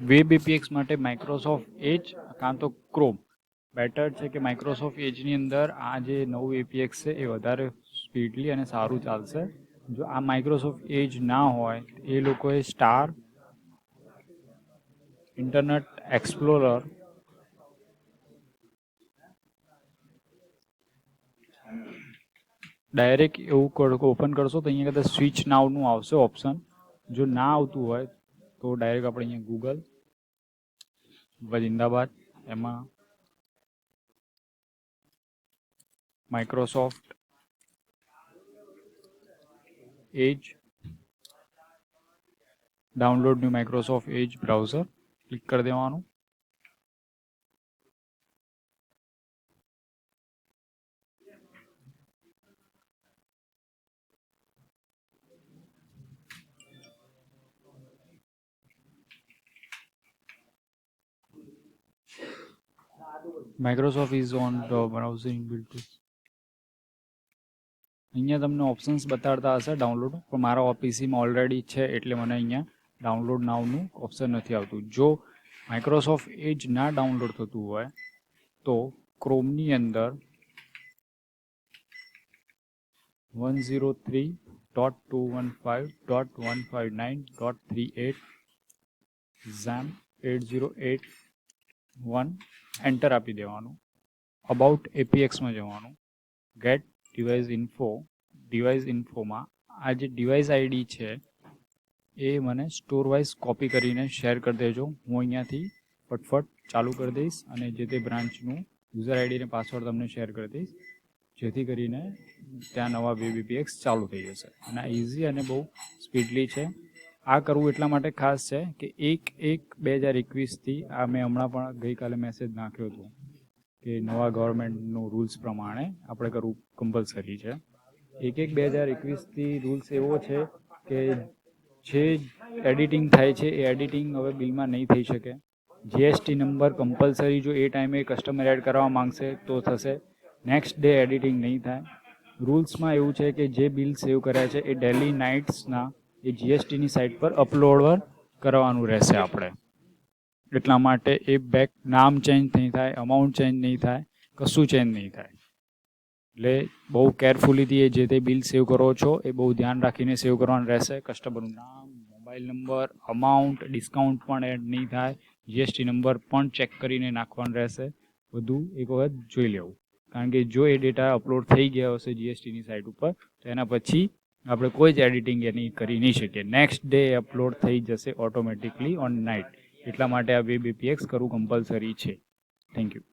Web એપીએક્સ માટે Microsoft એજ કાં તો ક્રોમ બેટર છે કે માઇક્રોસોફ્ટ એજની અંદર આ જે નવું એપીએક્સ છે એ વધારે સ્પીડલી અને સારું ચાલશે. જો આ માઇક્રોસોફ્ટ એજ ના હોય એ લોકોએ સ્ટાર ઇન્ટરનેટ એક્સપ્લોરર ડાયરેક્ટ એવું ઓપન કરશો તો અહીંયા કદાચ સ્વિચ નાવનું આવશે ઓપ્શન. જો ના આવતું હોય તો ડાયરેક્ટ આપણે અહીંયા ગૂગલ જિંદાબાદ એમાં માઇક્રોસોફ્ટ એજ ડાઉનલોડ ન્યૂ માઇક્રોસોફ્ટ એજ બ્રાઉઝર ક્લિક કરી દેવાનું. Microsoft is on the browser inbuilt. અહીંયા તમને ઓપ્શન્સ બતાડતા હશે ડાઉનલોડ, પણ મારા ઓપીસીમાં ઓલરેડી છે એટલે મને અહીંયા ડાઉનલોડ નાવનું ઓપ્શન નથી આવતું. જો માઇક્રોસોફ્ટ એજ ના ડાઉનલોડ થતું હોય તો ક્રોમની અંદર 103.215.159.38 ઝેમ 8081 એન્ટર આપી દેવાનું. અબાઉટ એપીએક્સમાં જવાનું. ગેટ ડિવાઇસ ઇન્ફોમાં આ જે ડિવાઇસ આઈડી છે એ મને સ્ટોર વાઇઝ કોપી કરીને શેર કરી દેજો. હું અહીંયાથી ફટફટ ચાલુ કરી દઈશ અને જે તે બ્રાન્ચનું યુઝર આઈડી અને પાસવર્ડ તમને શેર કરી દઈશ, જેથી કરીને ત્યાં નવા વેબ એપીએક્સ ચાલુ થઈ જશે. અને આ ઇઝી અને બહુ સ્પીડલી છે. આ કરવું એટલા માટે ખાસ છે કે 1/1/2021થી આ મેં હમણાં પણ ગઈકાલે મેસેજ નાખ્યો હતો કે નવા ગવર્મેન્ટનું રૂલ્સ પ્રમાણે આપણે કરવું કમ્પલસરી છે. 1/1/2021થી રૂલ્સ એવો છે કે જે એડિટિંગ થાય છે એ એડિટિંગ હવે બિલમાં નહીં થઈ શકે. જીએસટી નંબર કમ્પલસરી જો એ ટાઈમે કસ્ટમર એડ કરવા માંગશે તો થશે. નેક્સ્ટ ડે એડિટિંગ નહીં થાય. રૂલ્સમાં એવું છે કે જે બિલ સેવ કર્યા છે એ ડેલી નાઇટ્સના એ જીએસટીની સાઇટ પર અપલોડ કરવાનું રહેશે આપણે. એટલા માટે એ બેક નામ ચેન્જ નહીં થાય, અમાઉન્ટ ચેન્જ નહીં થાય, કશું ચેન્જ નહીં થાય. એટલે બહુ કેરફુલીથી એ જે તે બિલ સેવ કરો છો એ બહુ ધ્યાન રાખીને સેવ કરવાનું રહેશે. કસ્ટમરનું નામ, મોબાઈલ નંબર, અમાઉન્ટ, ડિસ્કાઉન્ટ પણ એડ નહીં થાય. જીએસટી નંબર પણ ચેક કરીને નાખવાનું રહેશે. બધું એક વખત જોઈ લેવું, કારણ કે જો એ ડેટા અપલોડ થઈ ગયા હશે જીએસટીની સાઇટ ઉપર તો એના પછી આપણે કોઈ જ એડિટિંગ એની કરી નહીં શકીએ. નેક્સ્ટ ડે અપલોડ થઈ જશે ઓટોમેટિકલી ઓન નાઇટ. એટલા માટે આ વેબ એપીએક્સ કરવું કમ્પલસરી છે. Thank you.